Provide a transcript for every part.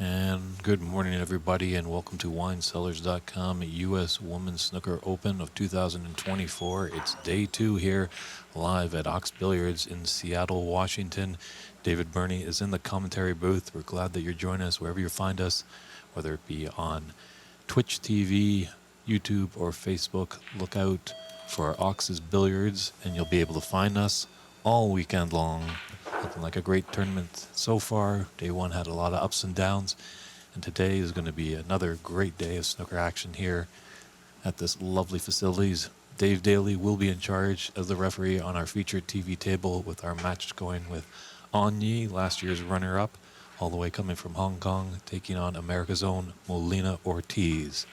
And good morning, everybody, and welcome to WineCellars.com U.S. Women's Snooker Open of 2024. It's day 2 here, live at Ox Billiards in Seattle, Washington. David Burney is in the commentary booth. We're glad that you're joining us wherever you find us, whether it be on Twitch TV, YouTube, or Facebook. Look out for Ox's Billiards, and you'll be able to find us all weekend long. Looking like a great tournament so far. Day 1 had a lot of ups and downs, and today is going to be another great day of snooker action here at this lovely facilities. Dave Daly will be in charge as the referee on our featured TV table, with our match going with Yee, last year's runner-up, all the way coming from Hong Kong, taking on America's own Molina Ortiz.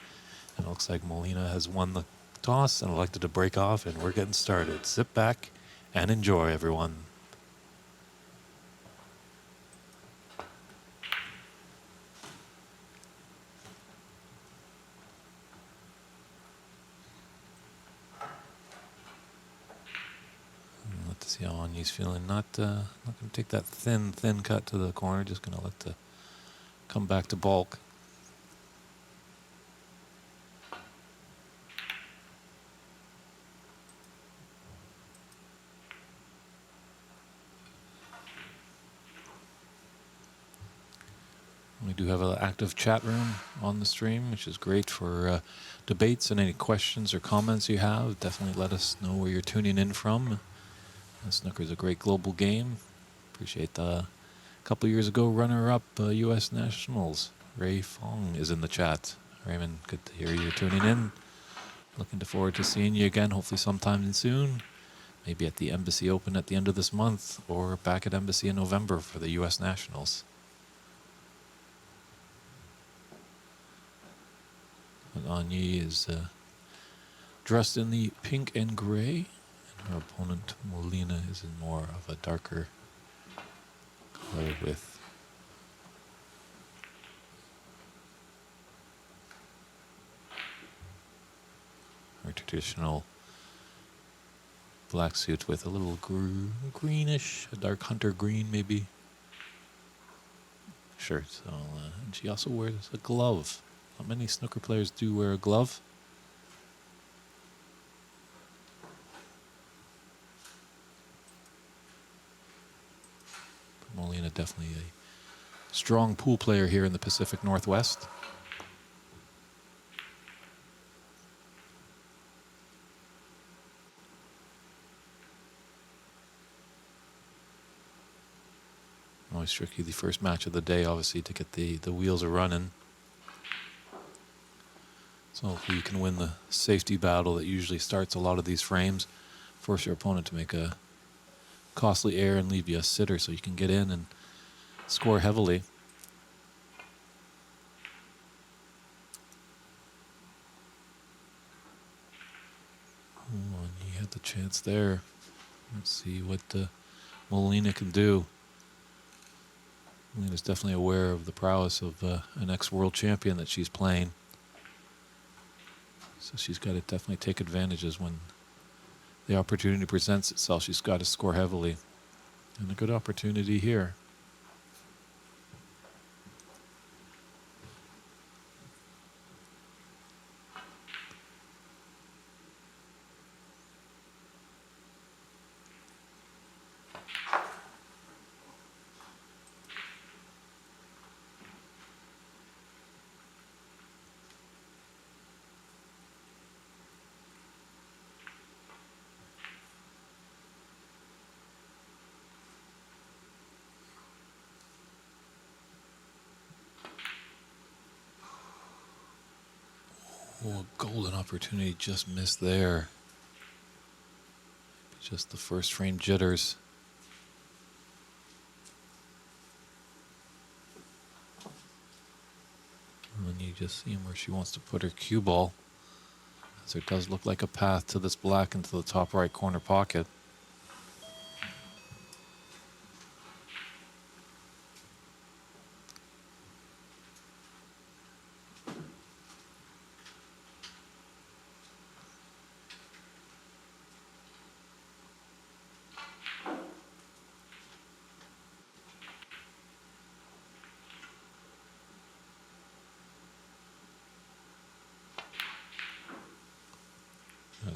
And it looks like Molina has won the toss and elected to break off, and we're getting started. Sit back and enjoy, everyone. Let's see how Anyi's feeling. Not going to take that thin cut to the corner. Just going to let the come back to bulk. We do have an active chat room on the stream, which is great for debates and any questions or comments you have. Definitely let us know where you're tuning in from. Snooker is a great global game. Appreciate the couple years ago runner-up U.S. Nationals. Ray Fong is in the chat. Raymond, good to hear you tuning in. Looking forward to seeing you again, hopefully sometime soon. Maybe at the Embassy Open at the end of this month, or back at Embassy in November for the U.S. Nationals. Anyi is dressed in the pink and gray, and her opponent Molina is in more of a darker color with her traditional black suit with a little greenish, a dark hunter green maybe, shirt. So, and she also wears a glove. Not many snooker players do wear a glove. But Molina definitely a strong pool player here in the Pacific Northwest. Always tricky, the first match of the day, obviously, to get the wheels a running. So hopefully you can win the safety battle that usually starts a lot of these frames. Force your opponent to make a costly error and leave you a sitter so you can get in and score heavily. Oh, and he had the chance there. Let's see what Molina can do. Molina's definitely aware of the prowess of an ex-world champion that she's playing. So she's got to definitely take advantages when the opportunity presents itself. She's got to score heavily. And a good opportunity here. Oh, a golden opportunity just missed there. Just the first frame jitters. And then you just see where she wants to put her cue ball. As there does look like a path to this black into the top right corner pocket.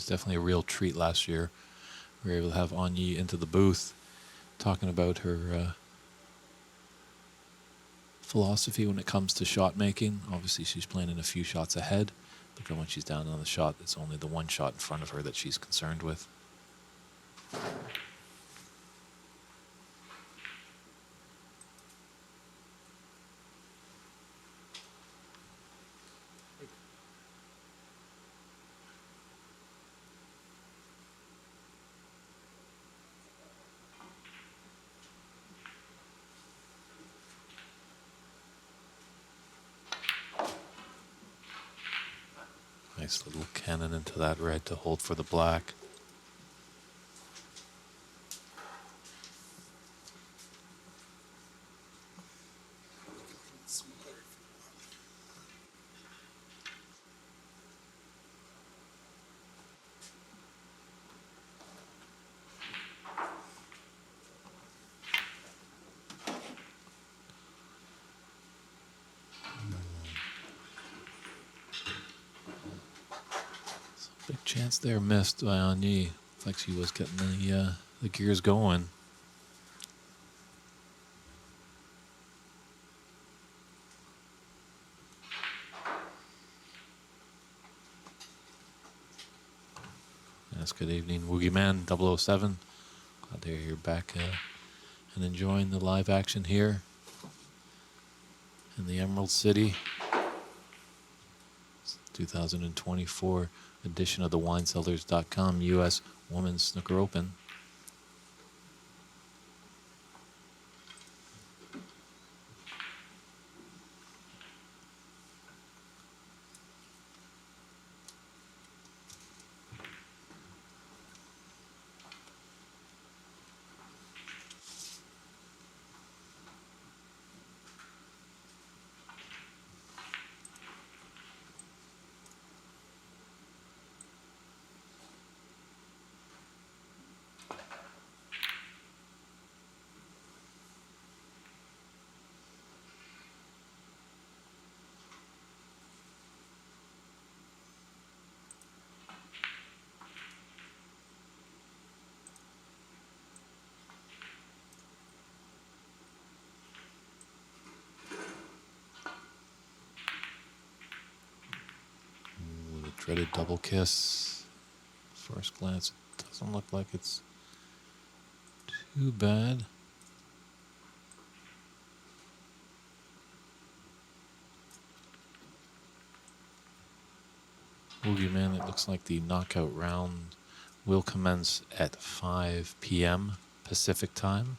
was definitely a real treat last year. We were able to have Yee into the booth talking about her philosophy when it comes to shot making. Obviously, she's playing in a few shots ahead, but then when she's down on the shot, it's only the one shot in front of her that she's concerned with. Nice little cannon into that red to hold for the black. Big chance there missed by Yee. Looks like she was getting the gears going. Yes, good evening, Woogie Man 007. Glad to hear you're back and enjoying the live action here in the Emerald City. 2024 edition of the WineCellars.com U.S. Women's Snooker Open. Dreaded double kiss. First glance, it doesn't look like it's too bad. Woogie Man, it looks like the knockout round will commence at 5 p.m. Pacific time.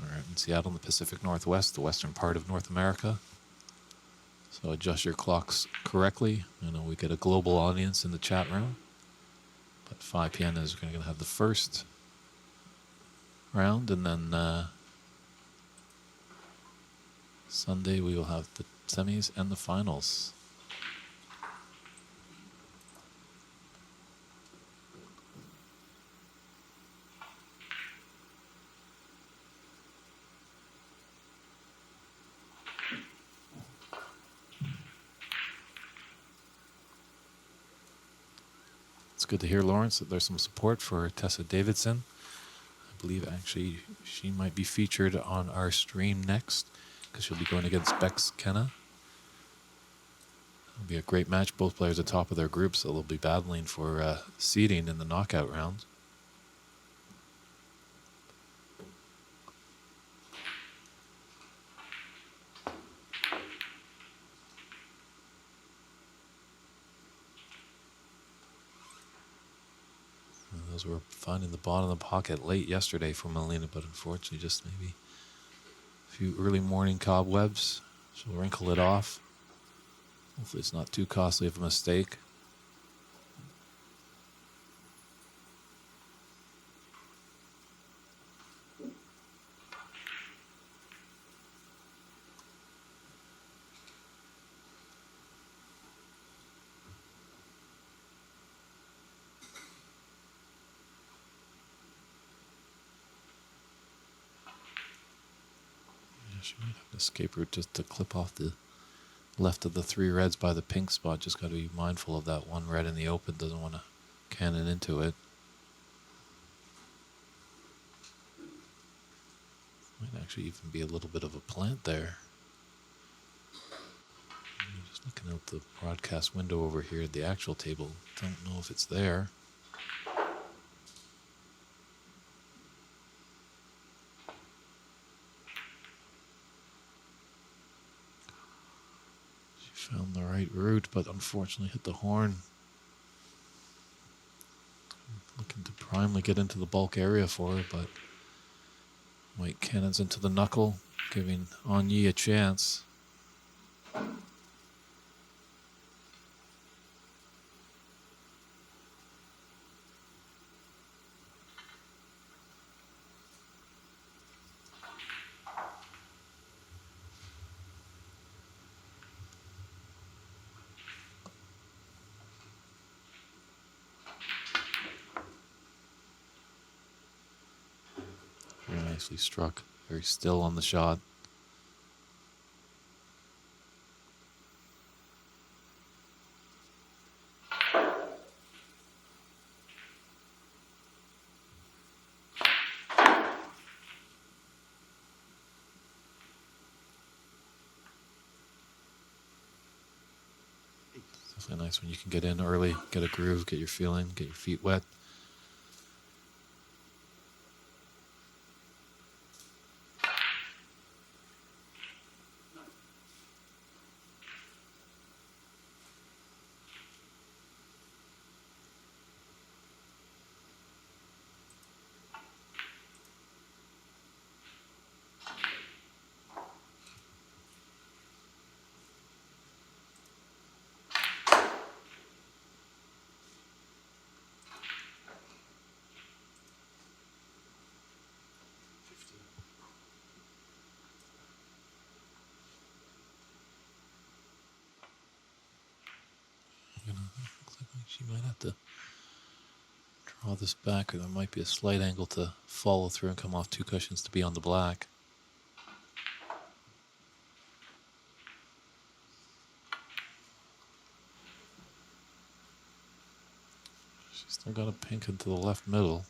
We're in Seattle in the Pacific Northwest, the western part of North America. So adjust your clocks correctly. I know we get a global audience in the chat room. But 5 p.m. is going to have the first round, and then Sunday we will have the semis and the finals. It's good to hear, Lawrence, that there's some support for Tessa Davidson. I believe actually she might be featured on our stream next because she'll be going against Bex Kenna. It'll be a great match. Both players at top of their groups, so they'll be battling for seeding in the knockout round. Those were finding the bottom of the pocket late yesterday for Molina, but unfortunately just maybe a few early morning cobwebs. She'll wrinkle it off. Hopefully it's not too costly of a mistake. She might have an escape route just to clip off the left of the 3 reds by the pink spot. Just got to be mindful of that 1 red in the open. Doesn't want to cannon into it. Might actually even be a little bit of a plant there. I'm just looking out the broadcast window over here at the actual table. Don't know if it's there. Found the right route, but unfortunately hit the horn. Looking to primarily get into the bulk area for it, but white cannons into the knuckle, giving Yee a chance. Very nicely struck. Very still on the shot. It's definitely nice when you can get in early, get a groove, get your feeling, get your feet wet. Looks like she might have to draw this back, or there might be a slight angle to follow through and come off 2 cushions to be on the black. She's still got a pink into the left middle.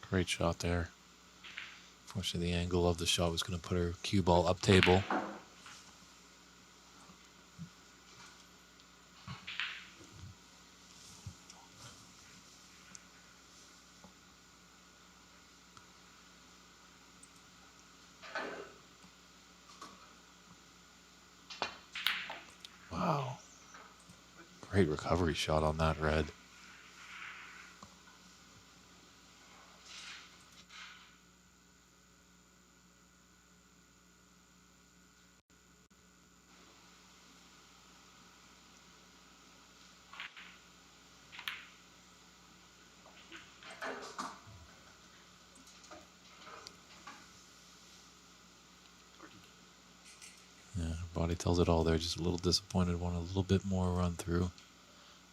Great shot there. Unfortunately, the angle of the shot was going to put her cue ball up table. Wow. Great recovery shot on that red. Yeah, her body tells it all there. Just a little disappointed. Want a little bit more run through.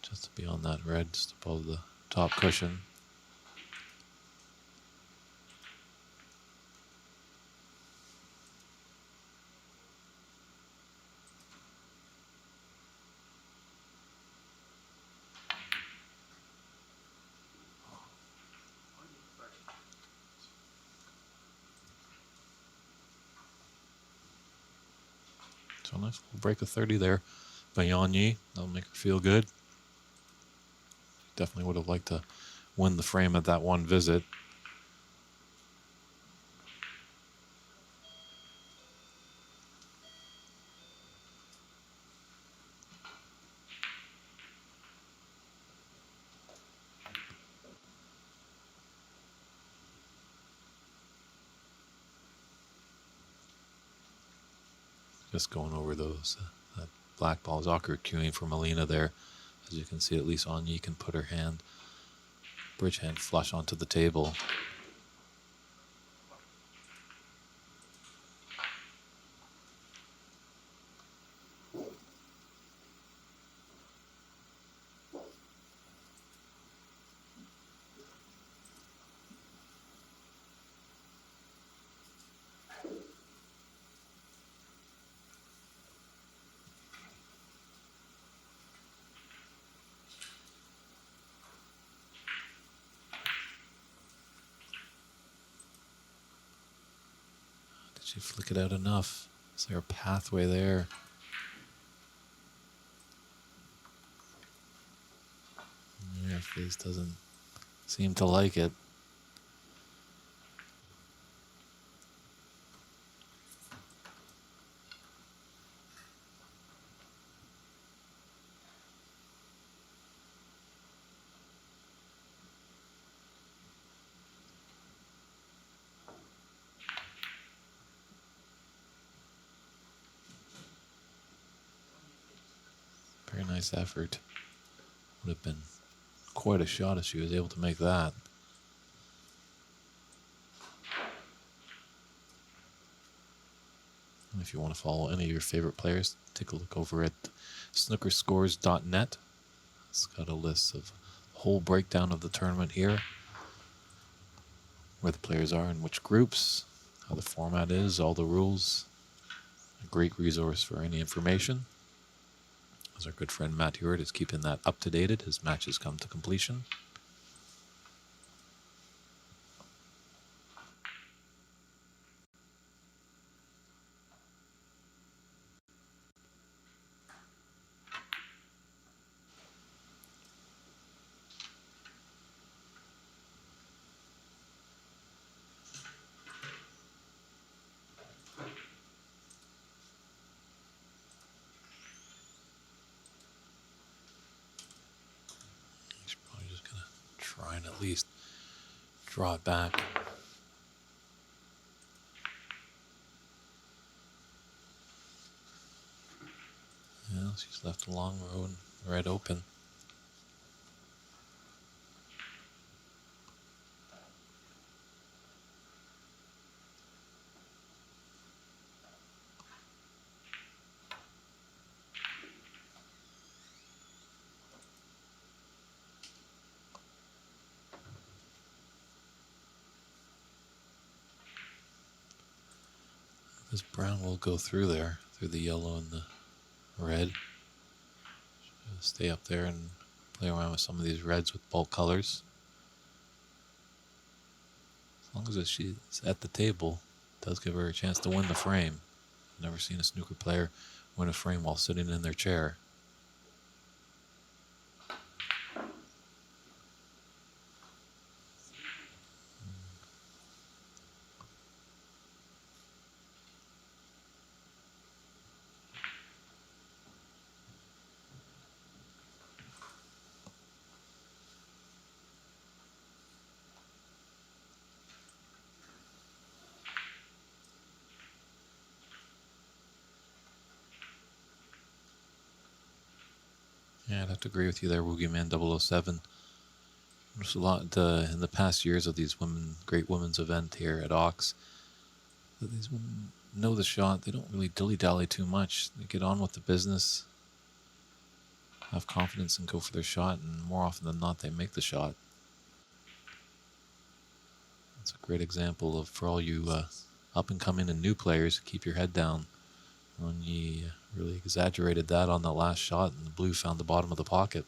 Just to be on that red, just above the top cushion. So nice little break of 30 there by Yee. That'll make her feel good. Definitely would have liked to win the frame at that one visit. Just going over those. That black ball is awkward cueing for Molina there. As you can see, at least Yee can put her hand, bridge hand flush onto the table. She flick it out enough. Is there a pathway there? Her face doesn't seem to like it. Very nice effort. Would have been quite a shot if she was able to make that. And if you want to follow any of your favorite players, take a look over at snookerscores.net. It's got a list of whole breakdown of the tournament here, where the players are in which groups, how the format is, all the rules. A great resource for any information. As our good friend Matt Hewitt is keeping that up to date as matches come to completion. She's probably just going to try and at least draw it back. Yeah, she's left a long road right open. This brown will go through there, through the yellow and the red. Stay up there and play around with some of these reds with bulk colors. As long as she's at the table, it does give her a chance to win the frame. I've never seen a snooker player win a frame while sitting in their chair. Yeah, I'd have to agree with you there, Woogieman 007. There's a lot in the past years of these great women's event here at Ox. That these women know the shot. They don't really dilly-dally too much. They get on with the business, have confidence and go for their shot, and more often than not, they make the shot. It's a great example of, for all you up-and-coming and new players, keep your head down. When Yee really exaggerated that on the last shot, and the blue found the bottom of the pocket.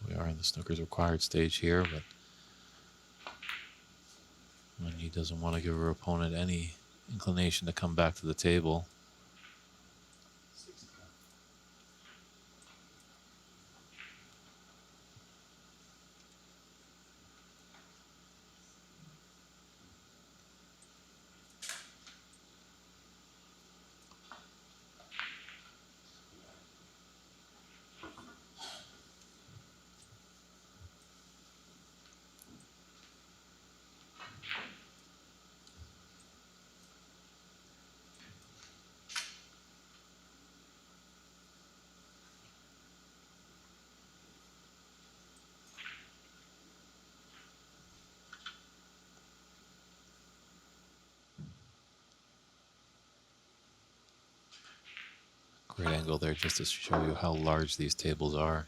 We are in the snooker's required stage here, but when he doesn't want to give her opponent any inclination to come back to the table. Great angle there just to show you how large these tables are.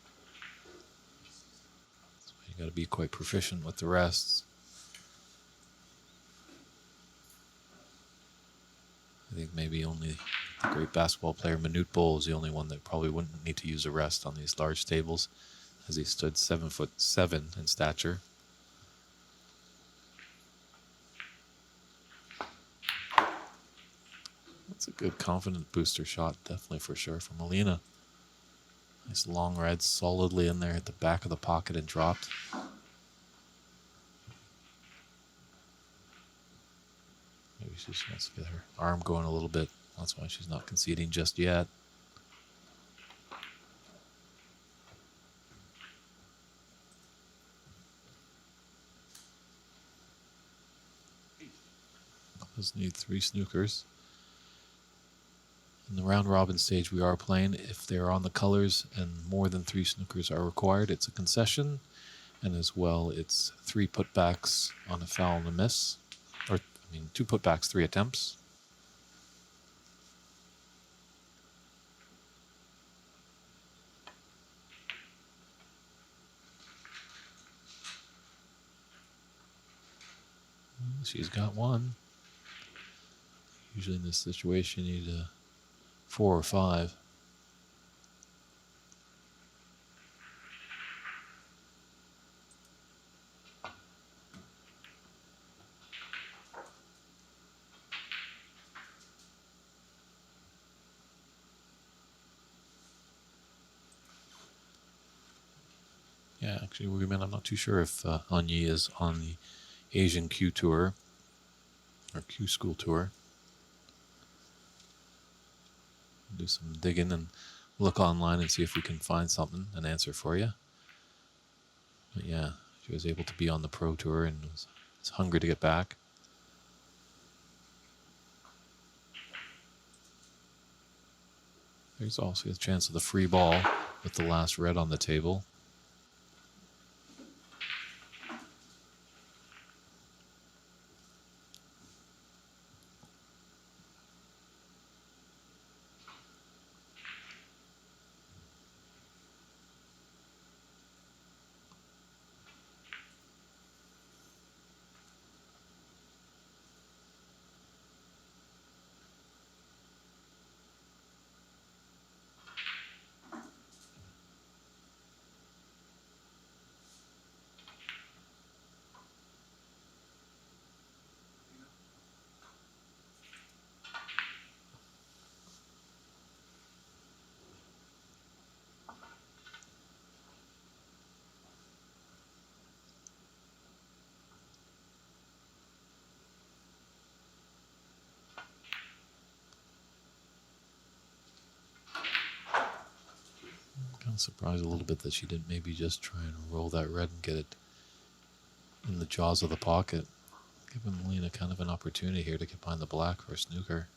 So you got to be quite proficient with the rests. I think maybe only the great basketball player Manute Bol is the only one that probably wouldn't need to use a rest on these large tables, as he stood 7'7" in stature. That's a good confident booster shot, definitely for sure, from Molina. Nice long red solidly in there at the back of the pocket and dropped. Maybe she just wants to get her arm going a little bit. That's why she's not conceding just yet. Does need 3 snookers. In the round robin stage we are playing, if they're on the colors and more than 3 snookers are required, it's a concession. And as well, it's 3 putbacks on a foul and a miss. 2 putbacks, 3 attempts. She's got 1. Usually in this situation, you need a 4 or 5. Yeah, actually, I'm not too sure if Yee is on the Asian Q Tour or Q School Tour. Do some digging and look online and see if we can find something, an answer for you. But yeah, she was able to be on the Pro Tour and was hungry to get back. There's also a chance of the free ball with the last red on the table. Kind of surprised a little bit that she didn't maybe just try and roll that red and get it in the jaws of the pocket. Giving Molina kind of an opportunity here to get behind the black for a snooker.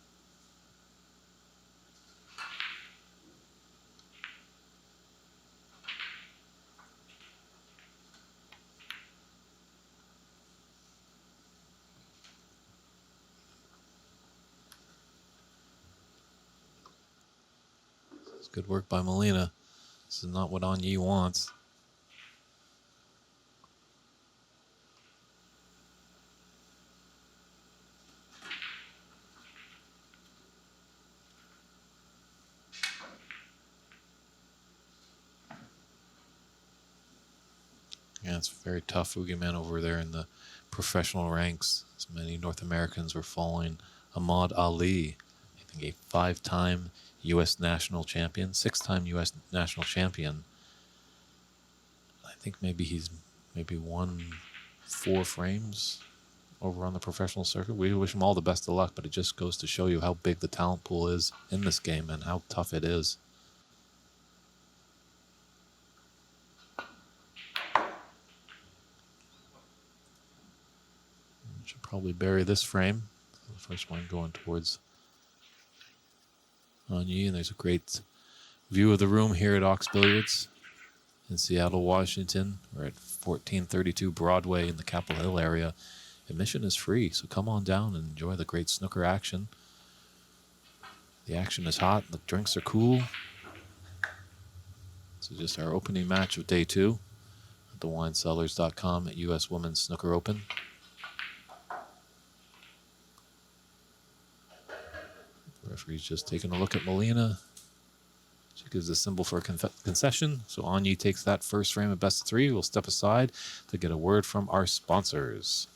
It's good work by Molina. This is not what Yee wants. Yeah, it's very tough boogeyman over there in the professional ranks. As many North Americans were following Ahmad Ali, I think a 5-time U.S. national champion, 6-time U.S. national champion. I think maybe he's won 4 frames over on the professional circuit. We wish him all the best of luck, but it just goes to show you how big the talent pool is in this game and how tough it is. Should probably bury this frame. The first one going towards Yee, and there's a great view of the room here at Ox Billiards in Seattle, Washington. We're at 1432 Broadway in the Capitol Hill area. Admission is free, so come on down and enjoy the great snooker action. The action is hot. The drinks are cool. This is just our opening match of day 2 at the WineCellars.com at U.S. Women's Snooker Open. The referee's just taking a look at Molina. She gives a symbol for a concession. So Yee takes that first frame of best of 3. We'll step aside to get a word from our sponsors.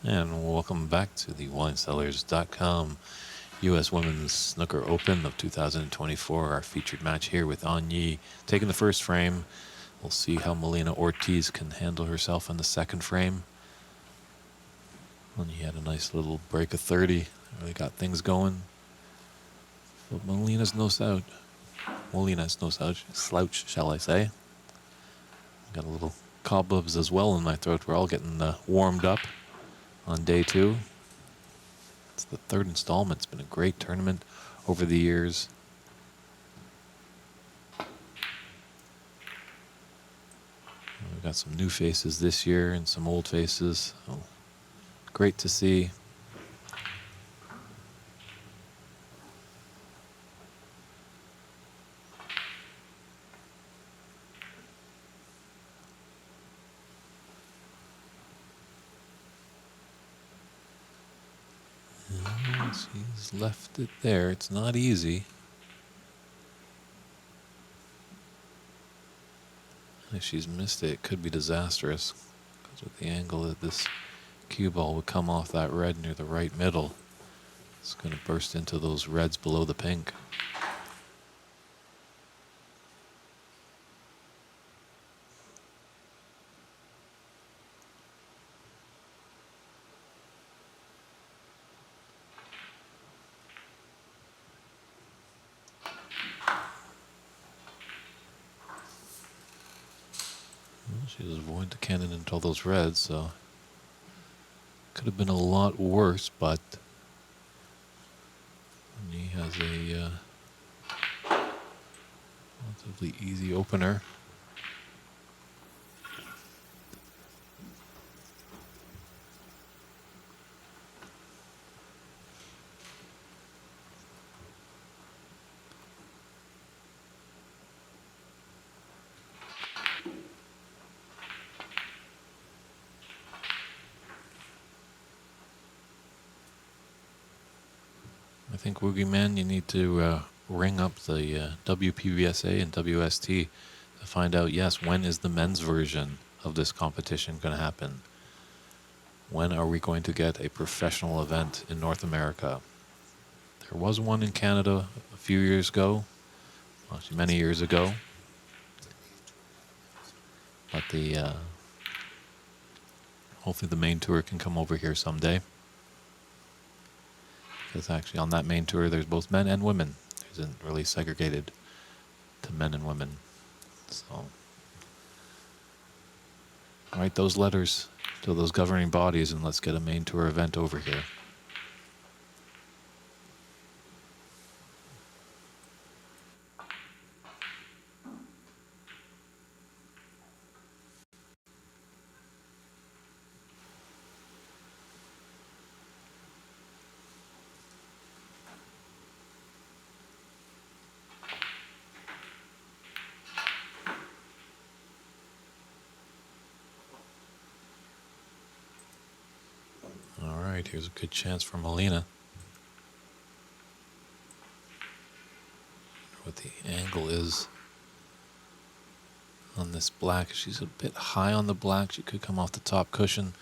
And welcome back to the WineCellars.com U.S. Women's Snooker Open of 2024. Our featured match here with Yee taking the first frame. We'll see how Molina Ortiz can handle herself in the second frame. Yee had a nice little break of 30. Really got things going. But Molina's no slouch. Slouch, shall I say. Got a little cobwebs as well in my throat. We're all getting warmed up on day 2. It's the 3rd installment. It's been a great tournament over the years. We've got some new faces this year and some old faces. So great to see. She's left it there. It's not easy. If she's missed it, it could be disastrous. Because with the angle that this cue ball would come off that red near the right middle, it's going to burst into those reds below the pink. She was avoiding the cannon into all those reds, so could have been a lot worse, but he has a relatively easy opener. I think, Woogie Man, you need to ring up the WPBSA and WST to find out, yes, when is the men's version of this competition going to happen? When are we going to get a professional event in North America? There was one in Canada a few years ago, actually many years ago, but hopefully the main tour can come over here someday. Because actually on that main tour, there's both men and women. It isn't really segregated to men and women. So, write those letters to those governing bodies and let's get a main tour event over here. Here's a good chance for Molina. What the angle is on this black. She's a bit high on the black. She could come off the top cushion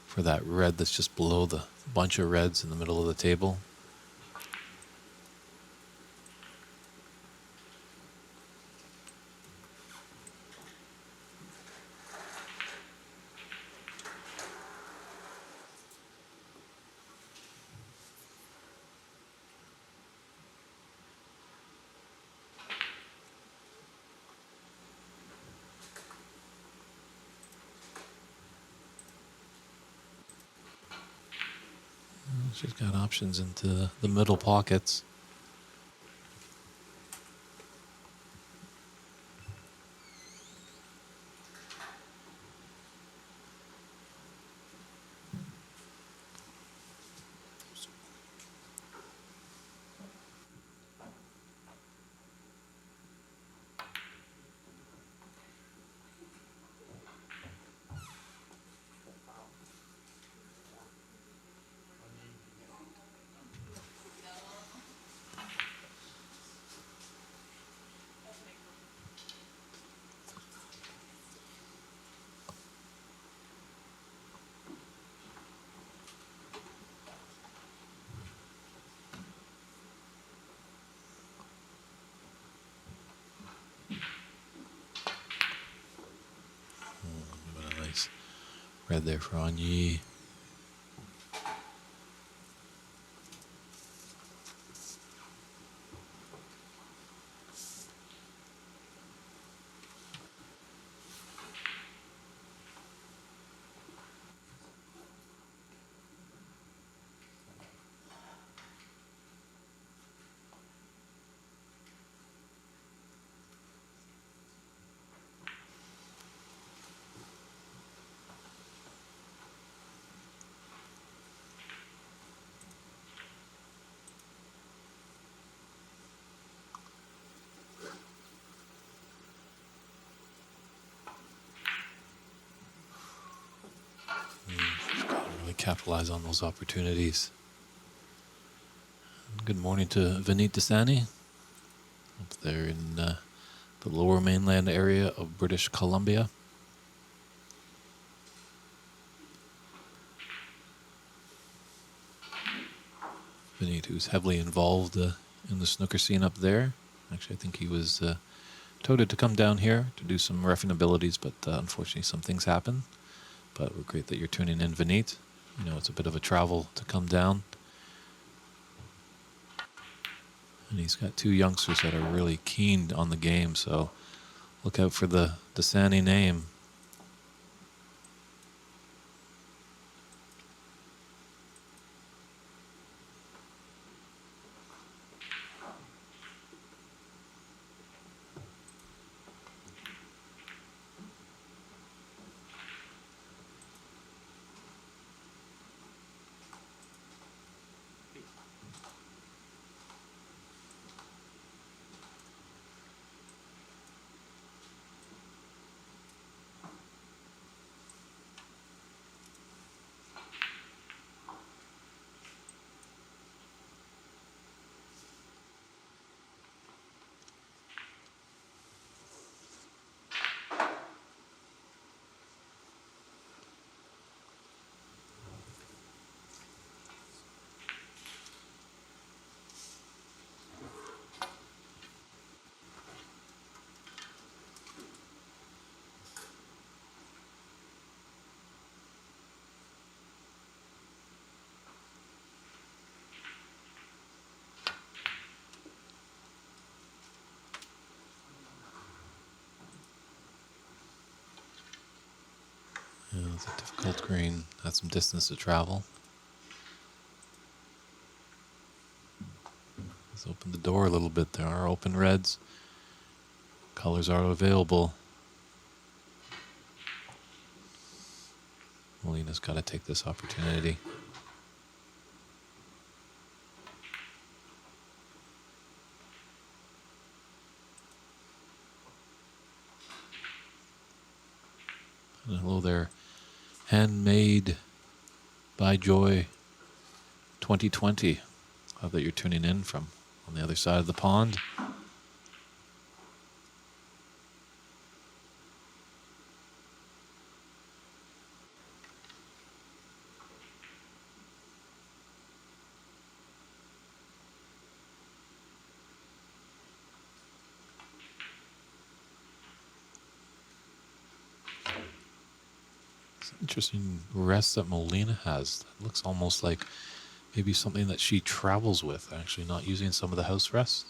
for that red that's just below the bunch of reds in the middle of the table. She's got options into the middle pockets. What a nice red there for on Yee. Really capitalize on those opportunities. Good morning to Vineet Desani up there in the lower mainland area of British Columbia. Vineet, who's heavily involved in the snooker scene up there. Actually, I think he was touted to come down here to do some reffing abilities, but unfortunately some things happen. But we're great that you're tuning in, Vineet. You know, it's a bit of a travel to come down. And he's got two youngsters that are really keen on the game, so look out for the Desani name. Yeah, it's a difficult green. Has some distance to travel. Let's open the door a little bit. There are open reds. Colors are available. Molina's got to take this opportunity. And hello there. Handmade by Joy 2020. Love that you're tuning in from on the other side of the pond. It's an interesting rest that Molina has. It looks almost like maybe something that she travels with, actually not using some of the house rests.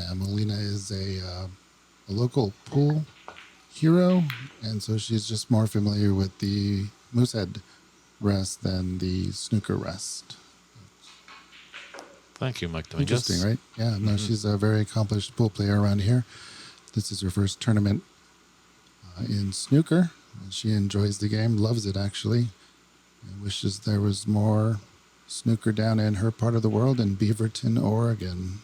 Yeah, Molina is a local pool hero, and so she's just more familiar with the Moosehead rest than the snooker rest. Thank you, Mike Dominguez. Interesting, right? Yeah, no, she's a very accomplished pool player around here. This is her first tournament in snooker. She enjoys the game, loves it actually, and wishes there was more snooker down in her part of the world in Beaverton, Oregon,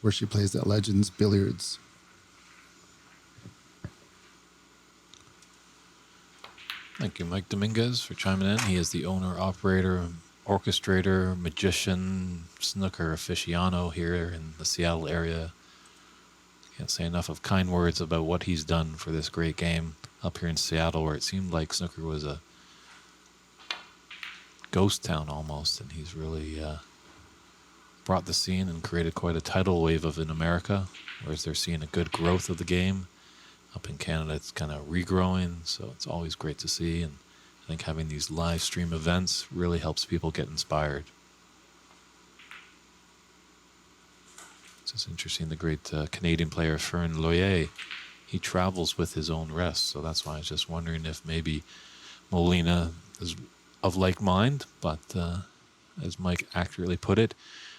where she plays at Legends Billiards. Thank you, Mike Dominguez, for chiming in. He is the owner, operator, orchestrator, magician, snooker aficionado here in the Seattle area. Can't say enough of kind words about what he's done for this great game up here in Seattle, where it seemed like snooker was a ghost town almost, and he's really brought the scene and created quite a tidal wave of it in America, whereas they're seeing a good growth of the game. Up in Canada, it's kind of regrowing, so it's always great to see, and I think having these live stream events really helps people get inspired. It's just interesting, the great Canadian player Fern Loyer, he travels with his own rest, so that's why I was just wondering if maybe Molina is of like mind, but as Mike accurately put it,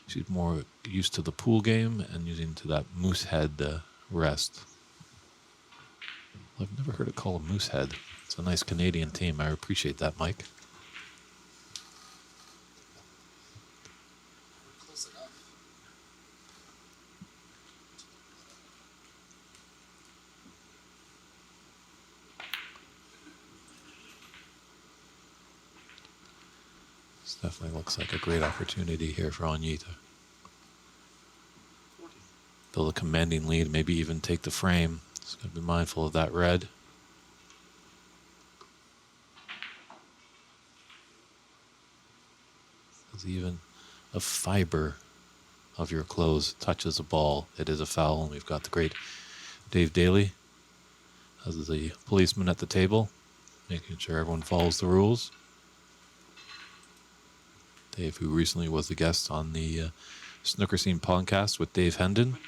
she's more used to the pool game and using to that Moosehead rest. I've never heard it called a Moosehead. It's a nice Canadian team. I appreciate that, Mike. Close enough. This definitely looks like a great opportunity here for Yee to build a commanding lead, maybe even take the frame. Just got to be mindful of that red. As even a fiber of your clothes touches a ball, it is a foul. And we've got the great Dave Daly as the policeman at the table, making sure everyone follows the rules. Dave, who recently was the guest on the Snooker Scene podcast with Dave Hendon.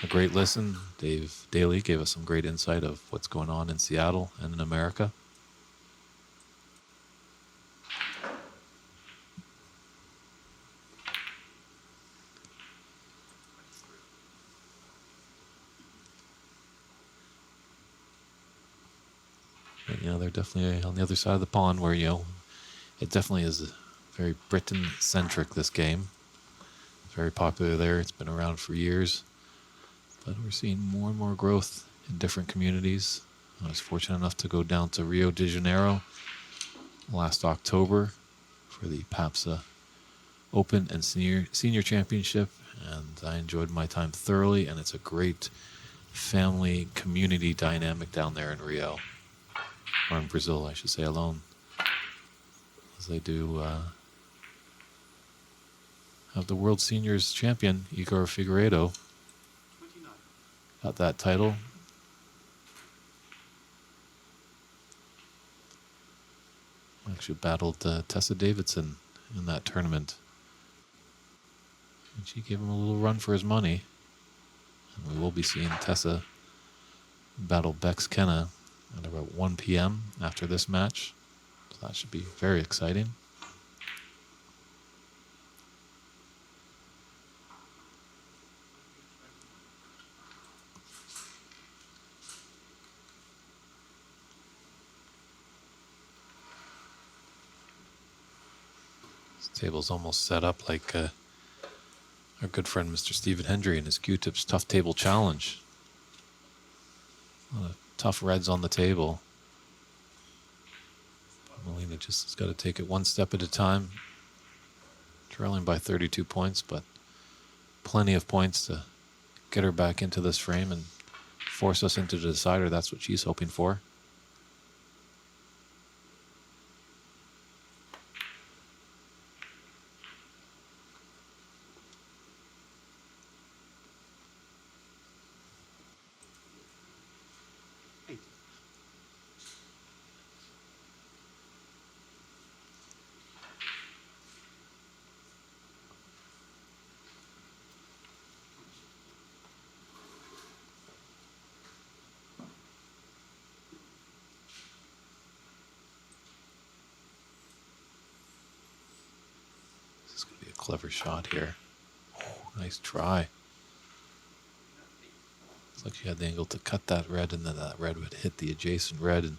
A great listen. Dave Daly gave us some great insight of what's going on in Seattle and in America. And, they're definitely on the other side of the pond where, it definitely is very Britain-centric, this game. It's very popular there. It's been around for years. But we're seeing more and more growth in different communities. I was fortunate enough to go down to Rio de Janeiro last October for the PAPSA Open and Senior Championship, and I enjoyed my time thoroughly, and it's a great family community dynamic down there in Rio, or in Brazil, I should say, alone, as they do have the World Seniors champion, Igor Figueiredo, got that title. Actually battled Tessa Davidson in that tournament. And she gave him a little run for his money. And we will be seeing Tessa battle Bex Kenna at about 1 p.m. after this match. So that should be very exciting. Table's almost set up like our good friend Mr. Stephen Hendry and his Q-Tips Tough Table Challenge. A lot of tough reds on the table. Molina just has got to take it one step at a time. Trailing by 32 points, but plenty of points to get her back into this frame and force us into the decider. That's what she's hoping for. clever shot here. Oh, nice try. Looks like she had the angle to cut that red, and then that red would hit the adjacent red and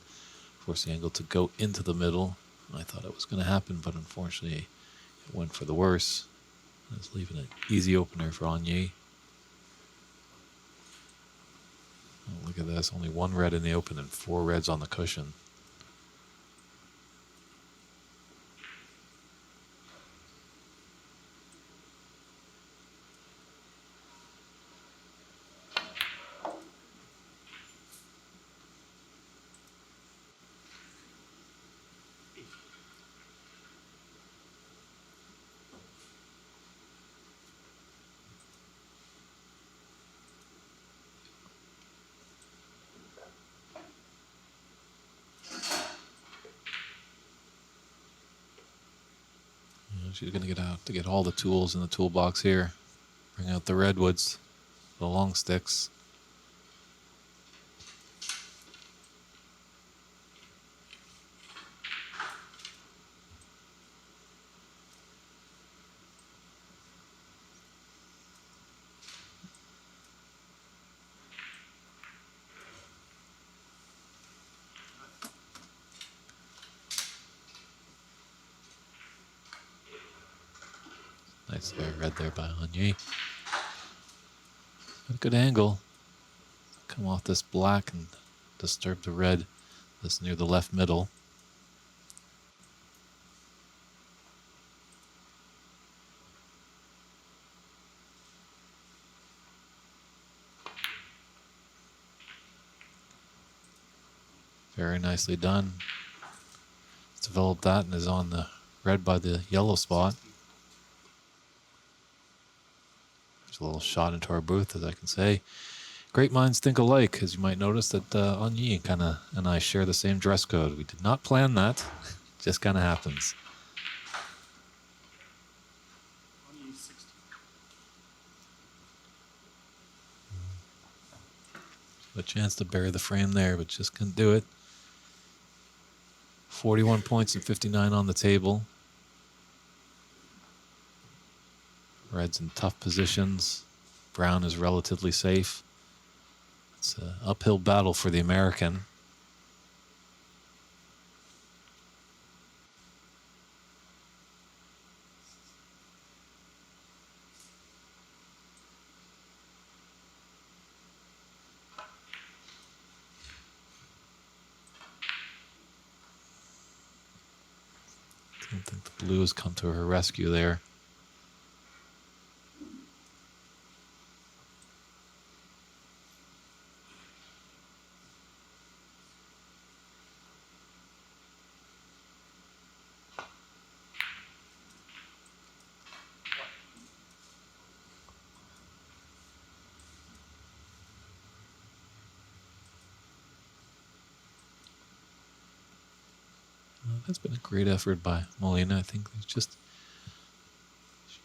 force the angle to go into the middle. I thought it was going to happen, but unfortunately it went for the worse. It's leaving an easy opener for Yee. Oh, look at this. Only one red in the open and 4 reds on the cushion. She's going to get all the tools in the toolbox here. Bring out the redwoods, the long sticks. Nice red there by Yee. Got a good angle. Come off this black and disturb the red that's near the left middle. Very nicely done. It's developed that and is on the red by the yellow spot. There's a little shot into our booth, as I can say. Great minds think alike, as you might notice that Yee and I share the same dress code. We did not plan that. Just kind of happens. A chance to bury the frame there, but just couldn't do it. 41 points and 59 on the table. Red's in tough positions. Brown is relatively safe. It's an uphill battle for the American. I don't think the blue has come to her rescue there. That's been a great effort by Molina. I think she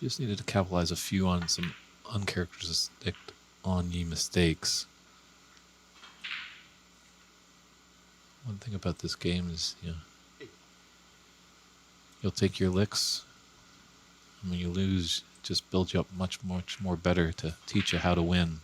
just needed to capitalize a few on some uncharacteristic Yee mistakes. One thing about this game is, you'll take your licks, and when you lose, it just builds you up much more better to teach you how to win.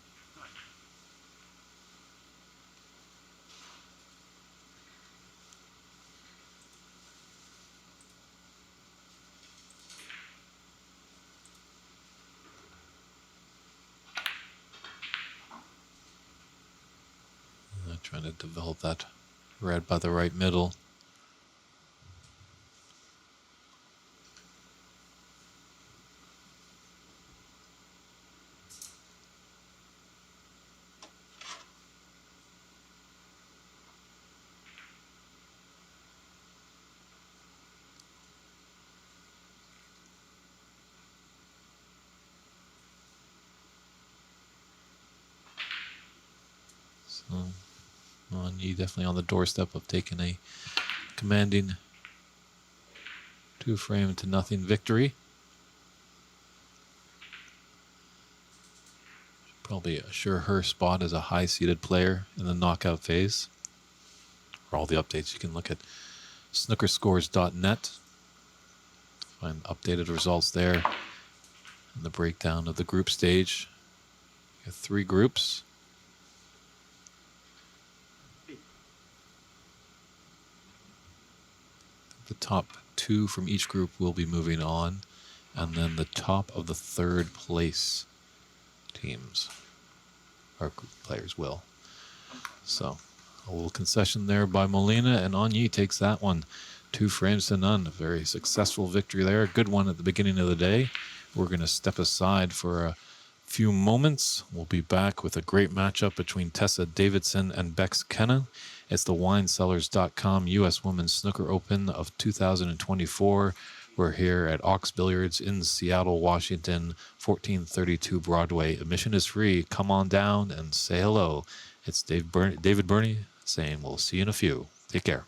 Trying to develop that red by the right middle. So Yee definitely on the doorstep of taking a commanding 2-frame-to-nothing victory. Should probably assure her spot as a high-seeded player in the knockout phase. For all the updates, you can look at snookerscores.net. Find updated results there. And the breakdown of the group stage. You have 3 groups. The top 2 from each group will be moving on, and then the top of the 3rd place teams or players will. So a little concession there by Molina, and On Yee takes that one 2 frames to none. A very successful victory there. A good one at the beginning of the day. We're going to step aside for a few moments. We'll be back with a great matchup between Tessa Davidson and Bex Kenna. It's the WineCellars.com U.S. Women's Snooker Open of 2024. We're here at Ox Billiards in Seattle, Washington, 1432 Broadway. Admission is free. Come on down and say hello. It's David Burney saying we'll see you in a few. Take care.